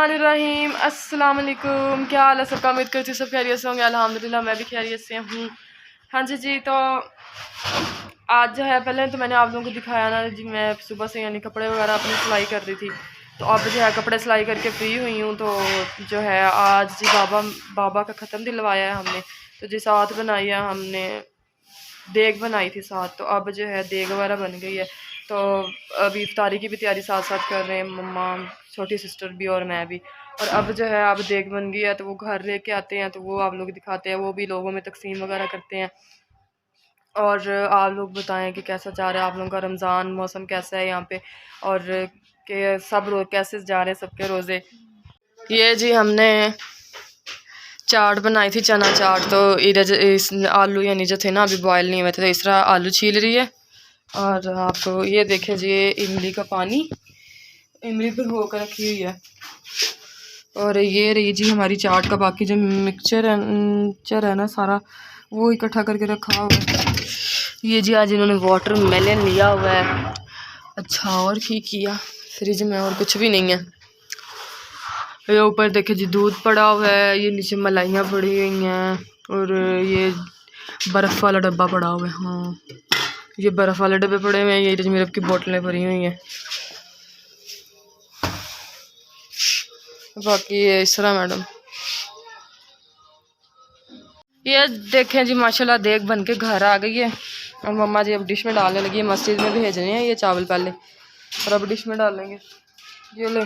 बिस्मिल्लाहिर्रहमानिर्रहीम। अस्सलाम वालेकुम। क्या हाल है सबका? उम्मीद करती हूँ सब खैरियत से होंगे। अल्हम्दुलिल्लाह मैं भी खैरियत से हूँ। हाँ जी तो आज जो है, पहले तो मैंने आप लोगों को दिखाया ना जी, मैं सुबह से यानी कपड़े वगैरह अपनी सिलाई कर रही थी। तो अब जो है कपड़े सिलाई करके फ्री हुई हूँ। तो जो है आज जी बाबा का ख़त्म दिलवाया है हमने। तो जी साथ बनाई है हमने, देग बनाई थी साथ। तो अब जो है देग वगैरह बन गई है। तो अभी इफ्तारी की भी तैयारी साथ साथ कर रहे हैं, मम्मा, छोटी सिस्टर भी और मैं भी। और अब जो है अब देग बन गई है तो वो घर लेके आते हैं, तो वो आप लोग दिखाते हैं, वो भी लोगों में तकसीम वगैरह करते हैं। और आप लोग बताएं कि कैसा जा रहा है आप लोगों का रमज़ान, मौसम कैसा है यहाँ पे, और कि सब रोज़ कैसे जा रहे हैं सबके रोज़े। ये जी हमने चाट बनाई थी, चना चाट। तो इस आलू यानी जो थे ना अभी बॉयल नहीं हुए थे, तो इस तरह आलू छील रही है। और आपको ये देखे जी इमली का पानी, इमली पर होकर रखी हुई है। और ये रही जी हमारी चाट का बाकी जो मिक्सचर है ना सारा, वो इकट्ठा करके रखा हुआ है। ये जी आज इन्होंने वाटर मेलन लिया हुआ है। अच्छा, और किया फ्रिज में और कुछ भी नहीं है। ये ऊपर देखे जी दूध पड़ा हुआ है, ये नीचे मलाइयाँ पड़ी हुई हैं, और ये बर्फ़ वाला डब्बा पड़ा हुआ है। हाँ, ये बर्फ़ वाले डब्बे पड़े हुए हैं, ये रजमीरब की बोतलें भरी हुई हैं। बाकी ये इस तरह मैडम, ये देखें जी माशाल्लाह देग बन के घर आ गई है। और मम्मा जी अब डिश में डालने लगी है, मस्जिद में भेजने हैं ये चावल पहले, और अब डिश में डालेंगे। ये ले,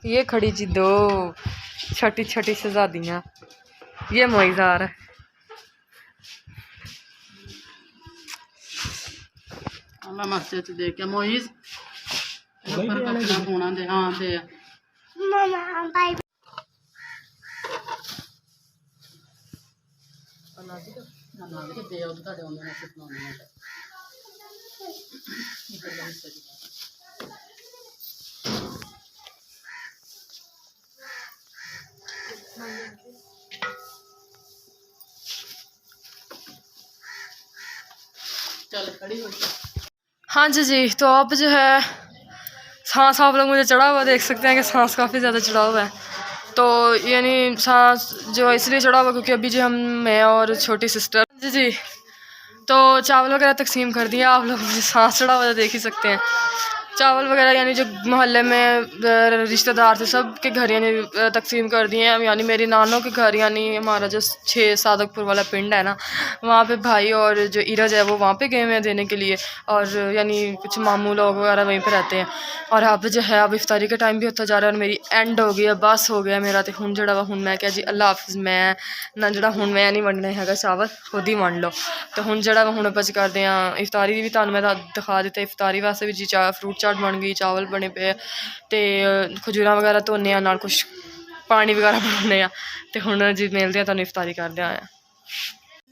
ये खड़ी जी दो छोटी छोटी शहजादियाँ, ये मोइज़ आ रहा है। मस्जिद देख के मोइज़ पर कपड़ा होना दे। हाँ दे मम्मा बाय ना दे दे और ਤੁਹਾਡੇ ਉਹਨਾਂ ਨੇ ਸੁਣਾਉਣਾ ਹੈ। चल खड़ी हो। हाँ जी तो अब जो है सांस आप लोग मुझे चढ़ा हुआ देख सकते हैं कि सांस काफ़ी ज़्यादा चढ़ा हुआ है। तो यानी सांस जो इसलिए चढ़ा हुआ क्योंकि अभी जो मैं और छोटी सिस्टर जी तो चावल वगैरह तकसीम कर दिया। आप लोग मुझे सांस चढ़ा हुआ देख ही सकते हैं। चावल वगैरह यानी जो मोहल्ले में रिश्तेदार थे सब के घर यानी तकसीम कर दिए हैं। यानी मेरी नानों के घर, यानी हमारा जो 6 सादकपुर वाला पिंड है ना, वहाँ पे भाई और जो इरज है वो वहाँ पे गए हुए हैं देने के लिए। और यानी कुछ मामू लोग वगैरह वहीं पे रहते हैं। और अब जो है अब इफ्तारी का टाइम भी होता जा रहा है और मेरी एंड हो गई है, बस हो गया मेरा। तो हुण जड़ा वा हुण मैं क्या जी अल्लाह हाफिज़, मैं ना जड़ा हुण मैं नहीं वंडने हैगा चावल, खुद ही वंड लो। तो हुण जड़ा वा हुण ਆਪਾਂ करते हैं इफ्तारी भी ਤੁਹਾਨੂੰ मैं दिखा दिता। इफ्तारी वास्ते भी जी फ्रूट चाट बन गई, चावल बने पे ते खजूर वगैरह धोने आ, नाल कुछ पानी वगैरह बनाने आ। तो हुण जी मिलते हैं तुहानू इफ्तारी करदे आए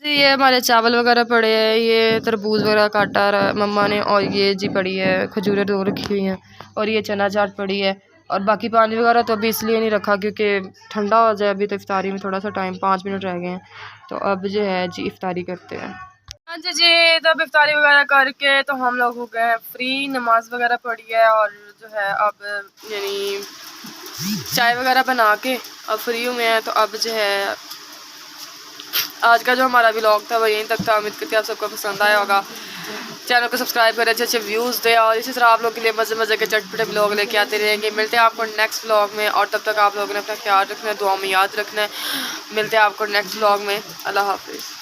जी। ये हमारे चावल वगैरह पड़े हैं, ये तरबूज वगैरह काटा मम्मा ने, और ये जी पड़ी है खजूरें दो रखी हुई हैं, और ये चना चाट पड़ी है। और बाकी पानी वगैरह तो अभी इसलिए नहीं रखा क्योंकि ठंडा हो जाए। अभी तो इफ्तारी में थोड़ा सा टाइम 5 मिनट रह गए हैं। तो अब जो है जी इफ्तारी करते हैं। हाँ जी तो अब इफ्तारी वगैरह करके तो हम लोग हो गए हैं फ्री, नमाज वगैरह पढ़ी है। और जो है अब यानी चाय वगैरह बना के अब फ्री हुए हैं। तो अब जो है आज का जो हमारा व्लॉग था वो यहीं तक था। उम्मीद करती है आप सबको पसंद आया होगा। चैनल को सब्सक्राइब करें, अच्छे अच्छे व्यूज़ दें, और इसी तरह आप लोग के लिए मज़े मज़े के चटपटे व्लॉग लेके आते रहेंगे। मिलते हैं आपको नेक्स्ट व्लॉग में, और तब तक आप लोगों ने अपना ख्याल रखना है, दुआ में याद रखना है। मिलते हैं आपको नेक्स्ट व्लॉग में। अल्लाह हाफिज़।